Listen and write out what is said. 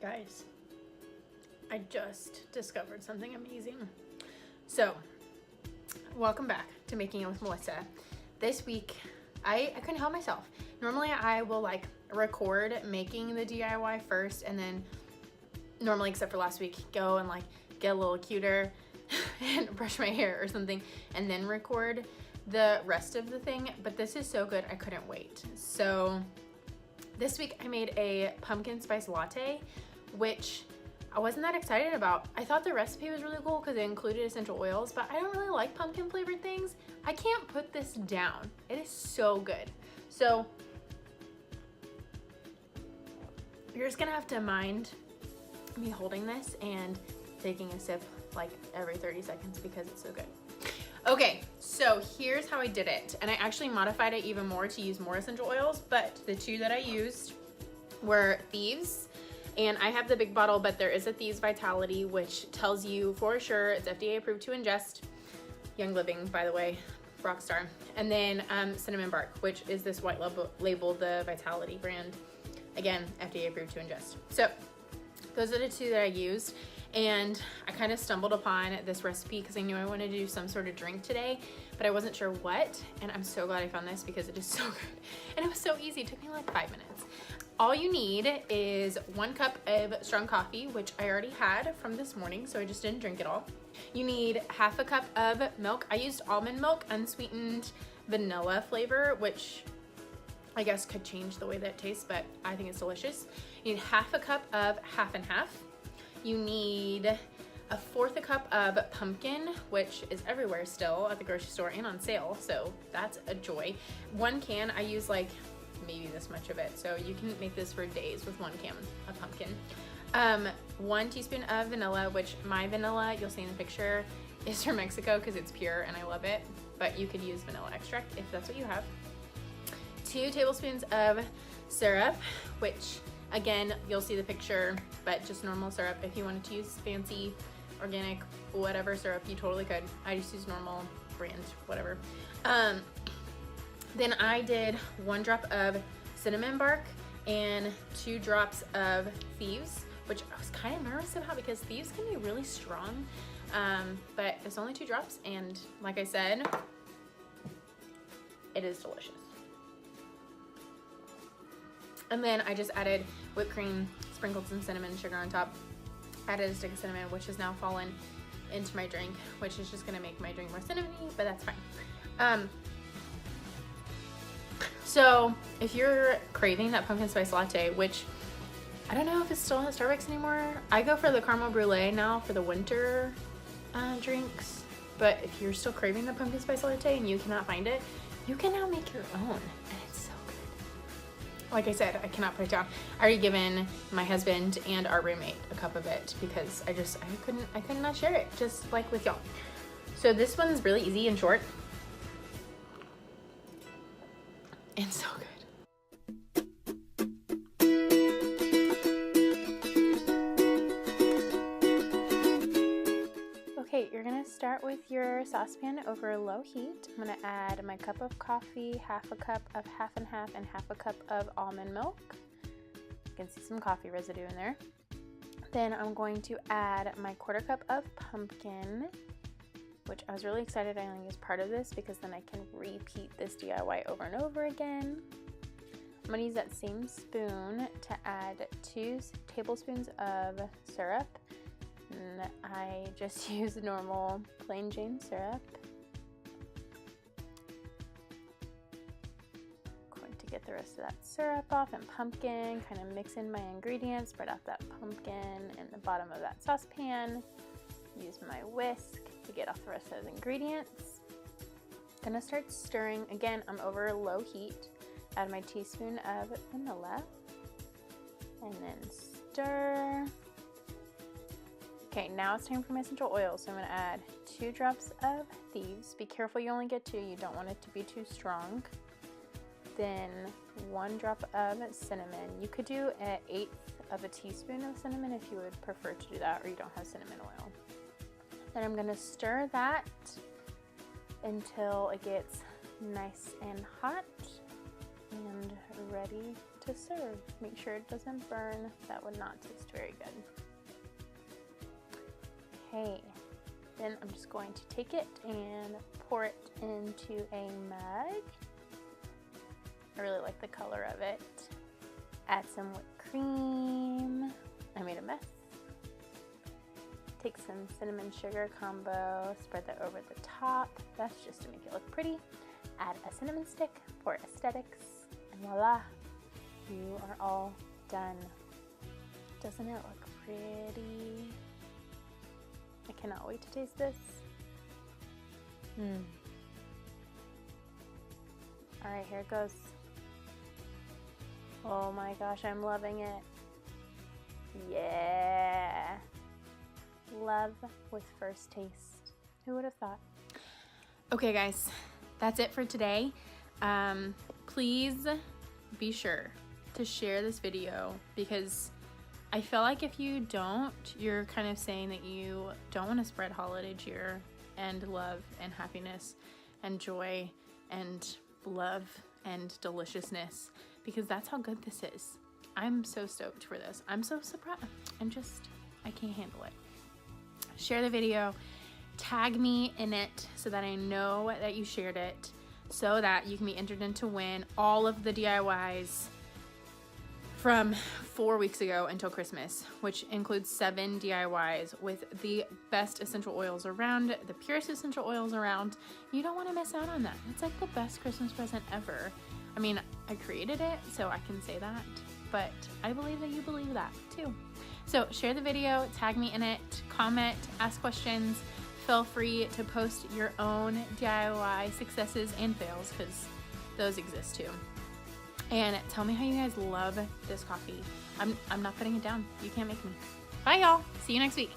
Guys, I just discovered something amazing. So, welcome back to Making It with Melissa. This week, I couldn't help myself. Normally, I will like record making the DIY first, and then normally, except for last week, go and like get a little cuter and brush my hair or something, and then record the rest of the thing. But this is so good, I couldn't wait. So this week I made a pumpkin spice latte, which I wasn't that excited about. I thought the recipe was really cool because it included essential oils, but I don't really like pumpkin flavored things. I can't put this down. It is so good. So you're just gonna have to mind me holding this and taking a sip like every 30 seconds because it's so good. Okay, so here's how I did it. And I actually modified it even more to use more essential oils, but the two that I used were Thieves. And I have the big bottle, but there is a Thieves Vitality, which tells you for sure it's FDA approved to ingest. Young Living, by the way, Rockstar. And then Cinnamon Bark, which is this white label, the Vitality brand. Again, FDA approved to ingest. So those are the two that I used. And I kind of stumbled upon this recipe because I knew I wanted to do some sort of drink today, but I wasn't sure what. And I'm so glad I found this because it is so good. And it was so easy. It took me like 5 minutes. All you need is 1 cup of strong coffee, which I already had from this morning, so I just didn't drink it all. You need ½ a cup of milk. I used almond milk, unsweetened vanilla flavor, which I guess could change the way that it tastes, but I think it's delicious. You need ½ a cup of half and half. You need 1/4 a cup of pumpkin, which is everywhere still at the grocery store and on sale, so that's a joy. 1 can, I use like maybe this much of it, so you can make this for days with 1 can of pumpkin. 1 teaspoon of vanilla, which my vanilla, you'll see in the picture, is from Mexico because it's pure and I love it, but you could use vanilla extract if that's what you have. 2 tablespoons of syrup, which again, you'll see the picture, but just normal syrup. If you wanted to use fancy, organic, whatever syrup, you totally could. I just use normal brand, whatever. Then I did 1 drop of cinnamon bark and 2 drops of Thieves, which I was kind of nervous about because Thieves can be really strong, but it's only 2 drops, and like I said, it is delicious. And then I just added whipped cream, sprinkled some cinnamon sugar on top, added a stick of cinnamon, which has now fallen into my drink, which is just gonna make my drink more cinnamony, but that's fine. So if you're craving that pumpkin spice latte, which I don't know if it's still at Starbucks anymore. I go for the caramel brulee now for the winter drinks, but if you're still craving the pumpkin spice latte and you cannot find it, you can now make your own, and it's so good. Like I said, I cannot put it down. I already given my husband and our roommate a cup of it because I could not share it, just like with y'all. So this one's really easy and short. And so good. Okay, you're gonna start with your saucepan over low heat. I'm gonna add my cup of coffee, ½ a cup of half and half, and ½ a cup of almond milk. You can see some coffee residue in there. Then I'm going to add my 1/4 cup of pumpkin, which I was really excited I only used part of this because then I can repeat this DIY over and over again. I'm gonna use that same spoon to add 2 tablespoons of syrup. And I just use normal plain Jane syrup. Going to get the rest of that syrup off and pumpkin, kind of mix in my ingredients, spread out that pumpkin in the bottom of that saucepan. Use my whisk to get off the rest of those ingredients. Gonna start stirring. Again, I'm over low heat. Add my teaspoon of vanilla and then stir. Okay, now it's time for my essential oils. So I'm gonna add 2 drops of Thieves. Be careful you only get 2, you don't want it to be too strong. Then 1 drop of cinnamon. You could do 1/8 of a teaspoon of cinnamon if you would prefer to do that, or you don't have cinnamon oil. Then I'm gonna stir that until it gets nice and hot and ready to serve. Make sure it doesn't burn. That would not taste very good. Okay, then I'm just going to take it and pour it into a mug. I really like the color of it. Add some whipped cream. I made a mess. Take some cinnamon sugar combo, spread that over the top. That's just to make it look pretty. Add a cinnamon stick for aesthetics, and voila, you are all done. Doesn't it look pretty? I cannot wait to taste this. All right, here it goes. Oh my gosh, I'm loving it. Yeah. Love with first taste. Who would have thought? Okay guys, that's it for today. Please be sure to share this video, because I feel like if you don't, you're kind of saying that you don't want to spread holiday cheer and love and happiness and joy and love and deliciousness, because that's how good this is. I'm so stoked for this. I'm so surprised. I can't handle it. Share the video, tag me in it so that I know that you shared it, so that you can be entered in to win all of the DIYs from 4 weeks ago until Christmas, which includes 7 DIYs with the best essential oils around, the purest essential oils around. You don't want to miss out on that. It's like the best Christmas present ever. I mean, I created it, so I can say that, but I believe that you believe that too. So share the video, tag me in it, comment, ask questions. Feel free to post your own DIY successes and fails, because those exist too. And tell me how you guys love this coffee. I'm not putting it down. You can't make me. Bye y'all. See you next week.